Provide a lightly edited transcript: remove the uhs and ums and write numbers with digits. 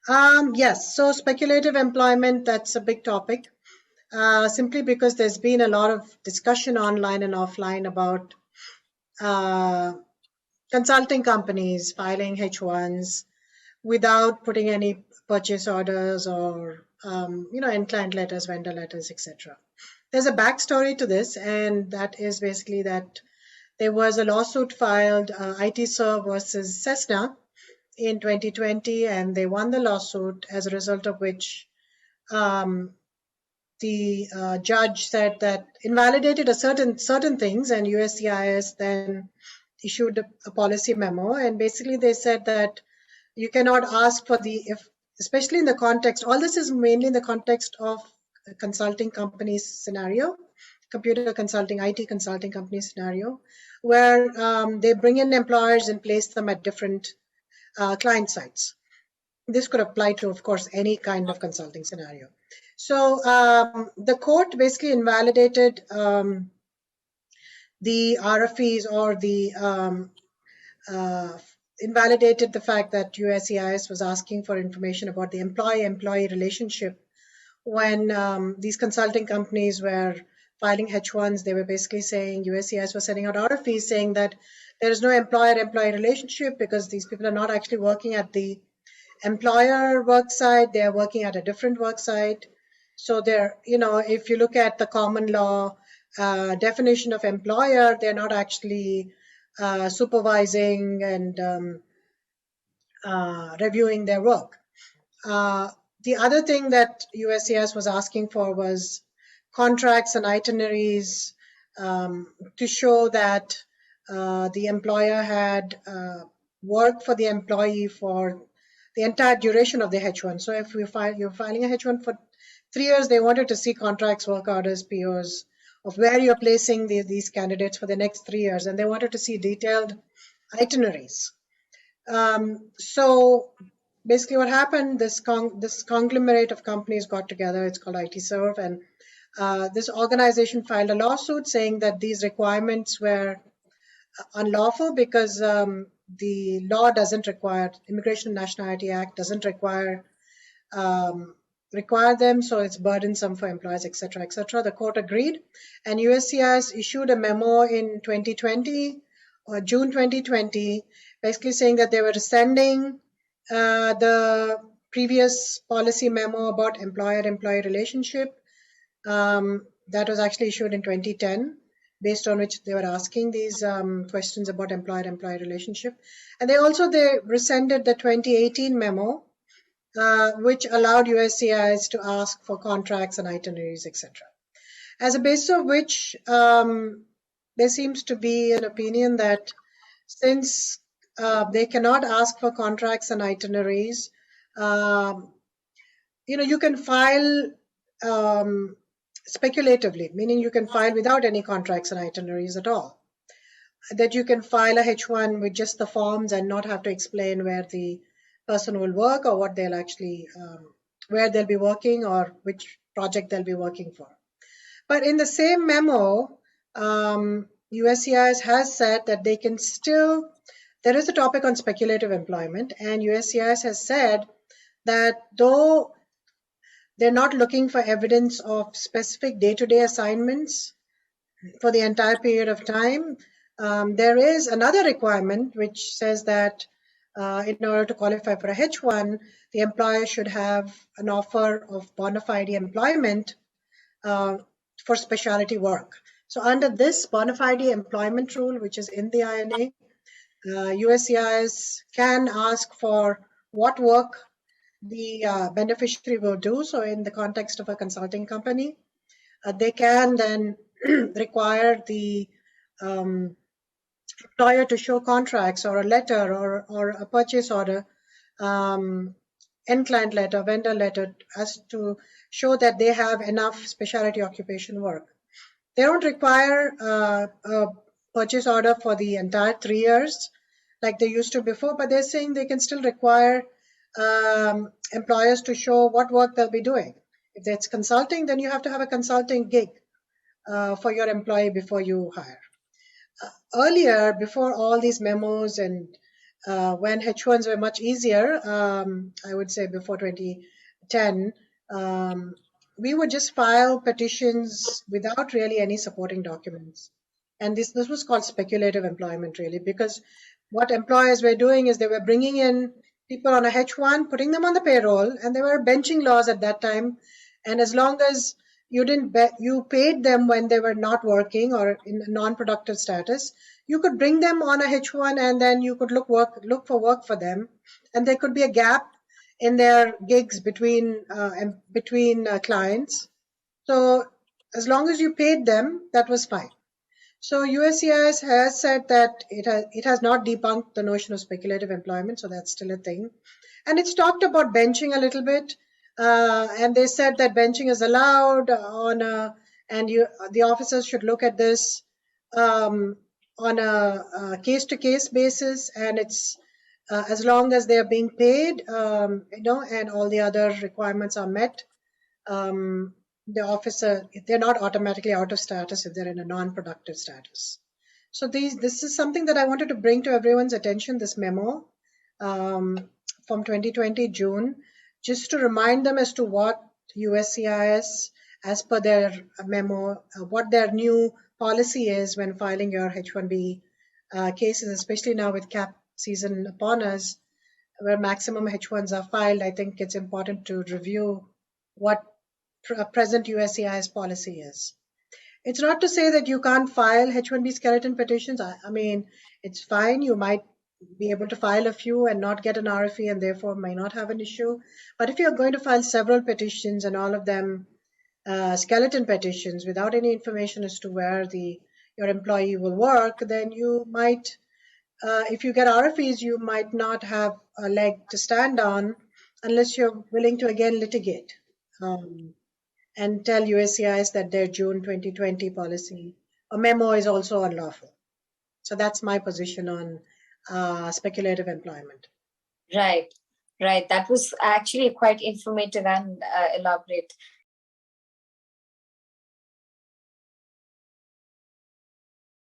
Yes, so speculative employment, that's a big topic, simply because there's been a lot of discussion online and offline about uh, consulting companies filing H1s without putting any purchase orders or in-client letters, vendor letters, etc. There's a backstory to this, and that is basically that there was a lawsuit filed, IT-Serve versus Cessna, in 2020, and they won the lawsuit, as a result of which um, the judge said that invalidated a certain things, and USCIS then issued a policy memo, and basically they said that you cannot ask for if especially in the context, all this is mainly in the context of a consulting companies scenario, computer consulting, IT consulting company scenario, where they bring in employers and place them at different client sites. This could apply to, of course, any kind of consulting scenario. So the court basically invalidated the RFEs, or the invalidated the fact that USCIS was asking for information about the employee-employee relationship when these consulting companies were filing H1s. They were basically saying, USCIS was sending out RFEs saying that there is no employer-employee relationship because these people are not actually working at the employer work site, they're working at a different work site. So they're, if you look at the common law definition of employer, they're not actually supervising and reviewing their work. The other thing that USCIS was asking for was contracts and itineraries to show that the employer had worked for the employee for the entire duration of the H1. So if you're filing a H1 for 3 years, they wanted to see contracts, work orders, POs of where you're placing these candidates for the next 3 years, and they wanted to see detailed itineraries. So basically what happened, this conglomerate of companies got together, it's called IT-Serve, and this organization filed a lawsuit saying that these requirements were unlawful because the law doesn't require, Immigration and Nationality Act doesn't require them, so it's burdensome for employers, etc., etc. The court agreed, and USCIS issued a memo in 2020, or June 2020, basically saying that they were rescinding the previous policy memo about employer-employee relationship that was actually issued in 2010, based on which they were asking these questions about employer-employee relationship. And they rescinded the 2018 memo, which allowed USCIS to ask for contracts and itineraries, etc. As a basis of which there seems to be an opinion that since they cannot ask for contracts and itineraries, you can file speculatively, meaning you can file without any contracts and itineraries at all. That you can file a H1 with just the forms and not have to explain where the person will work or what they'll actually, where they'll be working or which project they'll be working for. But in the same memo, USCIS has said that they can still, there is a topic on speculative employment, and USCIS has said that though they're not looking for evidence of specific day-to-day assignments for the entire period of time, there is another requirement which says that in order to qualify for a H1, the employer should have an offer of bona fide employment for specialty work. So under this bona fide employment rule, which is in the INA, USCIS can ask for what work the beneficiary will do. So in the context of a consulting company, they can then require the employer to show contracts or a letter or a purchase order, end client letter, vendor letter, as to show that they have enough specialty occupation work. They don't require a purchase order for the entire 3 years like they used to before, but they're saying they can still require employers to show what work they'll be doing. If it's consulting, then you have to have a consulting gig for your employee before you hire. Earlier, before all these memos and when H1s were much easier, I would say before 2010, we would just file petitions without really any supporting documents. And this was called speculative employment, really, because what employers were doing is they were bringing in people on a H1, putting them on the payroll, and there were benching laws at that time. And as long as you paid them when they were not working or in a non-productive status, you could bring them on a H1 and then you could look for work for them, and there could be a gap in their gigs between clients. So as long as you paid them, that was fine. So USCIS has said that it has not debunked the notion of speculative employment, so that's still a thing. And it's talked about benching a little bit, and they said that benching is allowed the officers should look at this on a case-to-case basis, and it's as long as they are being paid, and all the other requirements are met. The officer, they're not automatically out of status if they're in a non-productive status. So this is something that I wanted to bring to everyone's attention, this memo from 2020 June, just to remind them as to what USCIS, as per their memo, what their new policy is when filing your H1-B cases, especially now with cap season upon us, where maximum H1s are filed. I think it's important to review what present USCIS policy is. It's not to say that you can't file H1B skeleton petitions. I mean, it's fine. You might be able to file a few and not get an RFE and therefore may not have an issue. But if you're going to file several petitions and all of them skeleton petitions without any information as to where your employee will work, then you might, if you get RFEs, you might not have a leg to stand on unless you're willing to again litigate. And tell USCIS that their June 2020 policy or memo is also unlawful. So that's my position on speculative employment. Right. That was actually quite informative and elaborate.